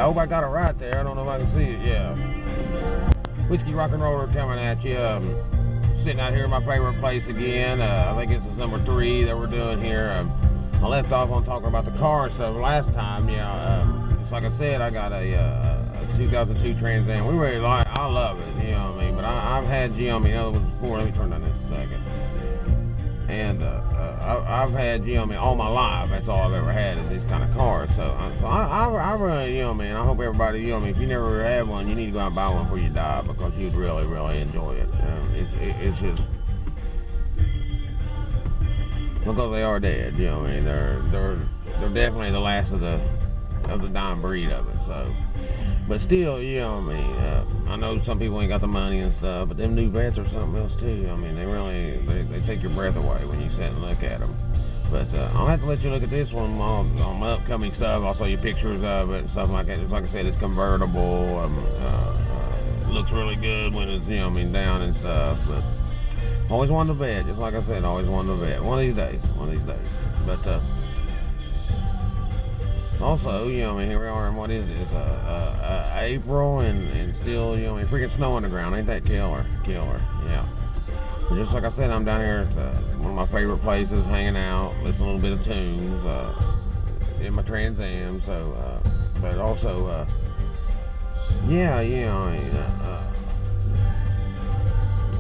I hope I got it right there. I don't know if I can see it. Yeah. Whiskey Rock and Roller coming at you. Sitting out here in my favorite place again. I think this is number 3 that we're doing here. I left off on talking about the car and stuff last time. Just like I said, I got a 2002 Trans Am. We really like. I love it. You know what I mean? But I've had other ones before. Let me turn down this a second. And I've had all my life. That's all I've ever had is these kind of cars. So I really, I hope everybody, if you never had one, you need to go out and buy one before you die, because you'd really, really enjoy it. It's just because they are dead. They're definitely the last of the dying breed of it. So, but still, I know some people ain't got the money and stuff, but them new vets are something else too. They take your breath away when you sit and look at them. But I'll have to let you look at this one on my upcoming stuff. I'll show you pictures of it and stuff like that. Just like I said, it's convertible. Looks really good when it's down and stuff. But always wanted a vet, just like I said, always wanted a vet. One of these days. But also, here we are, and what is this? April, and still, freaking snow on the ground. Ain't that killer? Yeah. But just like I said, I'm down here at one of my favorite places, hanging out, listening a little bit of tunes in my Trans Am. So, but also,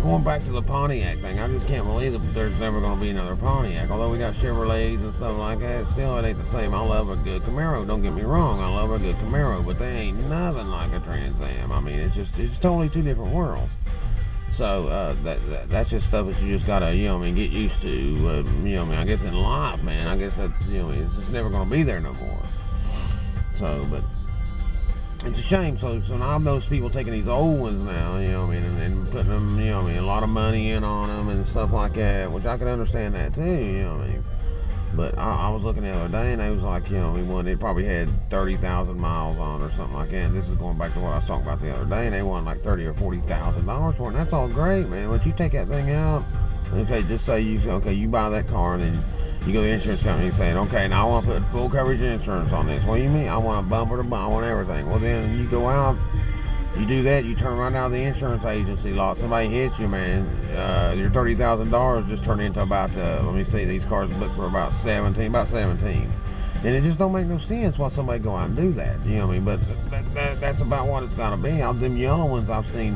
going back to the Pontiac thing, I just can't believe that there's never going to be another Pontiac. Although we got Chevrolets and stuff like that, still it ain't the same. I love a good Camaro, don't get me wrong. I love a good Camaro, but they ain't nothing like a Trans Am. It's just totally two different worlds. So that's just stuff that you just gotta, get used to. I guess in life, man, I guess that's, it's just never going to be there no more. So, but it's a shame. So now those people taking these old ones now, and putting them, a lot of money in on them and stuff like that, which I can understand that too, But I was looking the other day, and they was like, one, they probably had 30,000 miles on or something like that. And this is going back to what I was talking about the other day, and they won like $30,000 or $40,000 for it. And that's all great, man. But you take that thing out, okay, just say you buy that car, and then you go to the insurance company and say, okay, now I want to put full coverage insurance on this. What do you mean? I want a bumper to bumper, I want everything. Well, then you go out, you do that, you turn right out of the insurance agency lot. Somebody hits you, man. Your $30,000 just turned into about, let me see, these cars booked for about 17. And it just don't make no sense why somebody go out and do that. But that's about what it's got to be. All them yellow ones I've seen,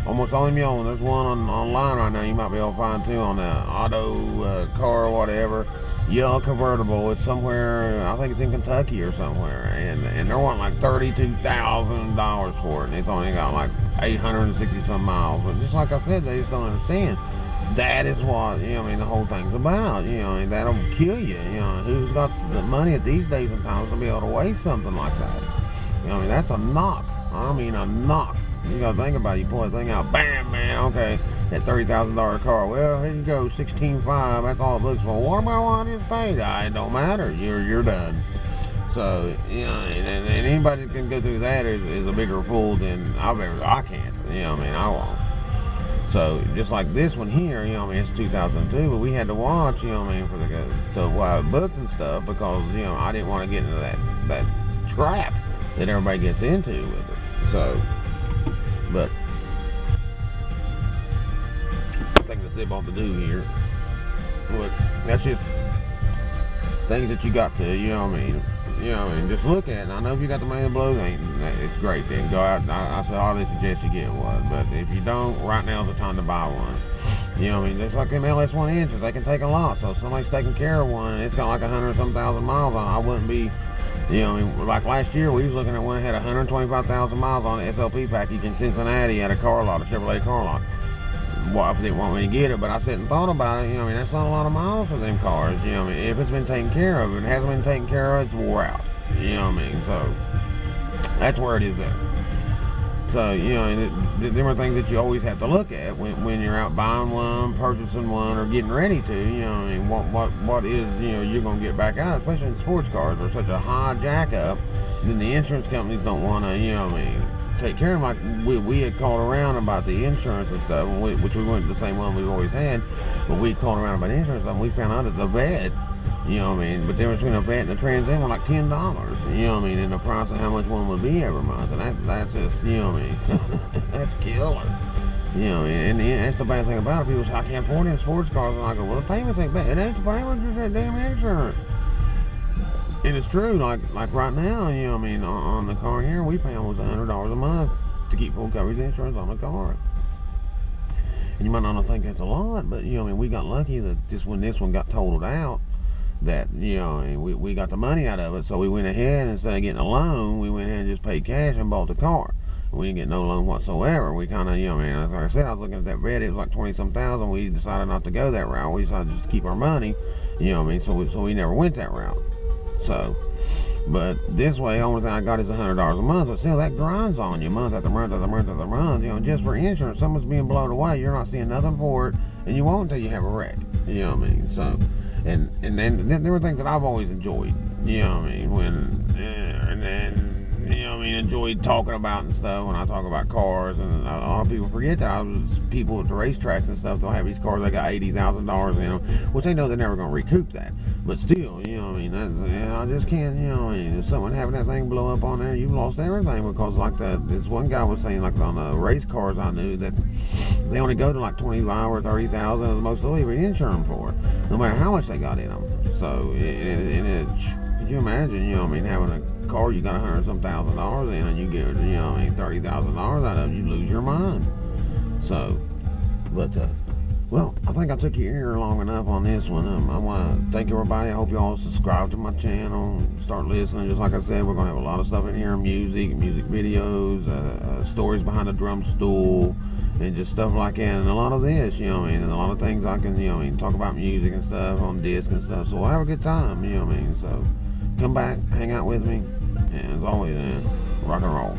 almost all them yellow ones. There's one online right now you might be able to find too on the auto car or whatever. Yellow convertible. It's somewhere, I think it's in Kentucky or somewhere, and they're wanting like $32,000 for it, and it's only got like 860 some miles. But just like I said, they just don't understand. That is what the whole thing's about. That'll kill you. Who's got the money at these days and times to be able to waste something like that? That's a knock. A knock. You gotta think about it. You pull that thing out, bam, man. Okay, that $30,000 car. Well, here you go, 16.5. That's all it looks for. What about what I just paid? It don't matter. You're done. So and anybody that can go through that is a bigger fool than I can't. I won't. So just like this one here, it's 2002, but we had to watch, for the why it booked and stuff, because I didn't want to get into that trap that everybody gets into with it. So, but thing to sip on to do here. But that's just things that you got to, just look at it. And I know if you got the money to blow, it's great. Then go out. I highly suggest you get one. But if you don't, right now is the time to buy one. It's like them LS1 engines. They can take a lot. So if somebody's taking care of one, and it's got like 100-some thousand miles on it, I wouldn't be, like last year, we was looking at one that had 125,000 miles on the SLP package in Cincinnati at a car lot, a Chevrolet car lot. Well, I didn't want me to get it, but I sat and thought about it. That's not a lot of miles for them cars. If it's been taken care of, if it hasn't been taken care of, it's wore out. So that's where it is at. So, there are things that you always have to look at when you're out buying one, purchasing one, or getting ready to. What is, you're going to get back out, especially in sports cars. They're such a high jack up, then the insurance companies don't want to, take care of them. Like we had called around about the insurance and stuff, which we weren't the same one we've always had, but we called around about insurance and we found out that the vet You know what I mean? But the difference between a vet and a Trans Am were like $10. You know what I mean? And the price of how much one would be every month. And that's just, you know what I mean? That's killer. You know, and that's the bad thing about it. People say, I can't afford any sports cars. And I go, well, the payments ain't bad. It ain't the payments, it's that damn insurance. And it's true, like right now, you know what I mean, on the car here, we pay almost $100 a month to keep full coverage insurance on the car. And you might not think that's a lot, but, you know what I mean, we got lucky that just when this one got totaled out, that, you know, we got the money out of it. So we went ahead, instead of getting a loan, we went ahead and just paid cash and bought the car. We didn't get no loan whatsoever. We kind of, you know, man, like I said, I was looking at that vet. It was like 20-some thousand. We decided not to go that route. We decided just to keep our money, you know what I mean? So we never went that route. So, but this way, only thing I got is $100 a month. But still, that grinds on you month after month after month after month. You know, just for insurance, someone's being blown away. You're not seeing nothing for it, and you won't until you have a wreck. You know what I mean? So, and then there were things that I've always enjoyed. You know what I mean? And then. You know what I mean, enjoyed talking about and stuff when I talk about cars, and a lot of people forget that I was people at the racetracks and stuff. They'll have these cars that got $80,000 in them, which they know they're never going to recoup that. But still, you know what I mean, I just can't, you know what I mean, if someone having that thing blow up on there, you've lost everything. Because like this one guy was saying, like on the race cars I knew, that they only go to like 25 or 30,000 as most of the insurance for it, no matter how much they got in them. So could you imagine, you know what I mean, having a car you got $100-some thousand in, and you get, you know, I mean, $30,000 out of it, you lose your mind. So, but well, I think I took your ear long enough on this one. I want to thank everybody. I hope you all subscribe to my channel, start listening. Just like I said, we're gonna have a lot of stuff in here: music videos, stories behind the drum stool, and just stuff like that. And a lot of this, you know what I mean, and a lot of things I can, you know what I mean, talk about music and stuff on disc and stuff. So we'll have a good time, you know what I mean. So come back, hang out with me. And as always, rock and roll.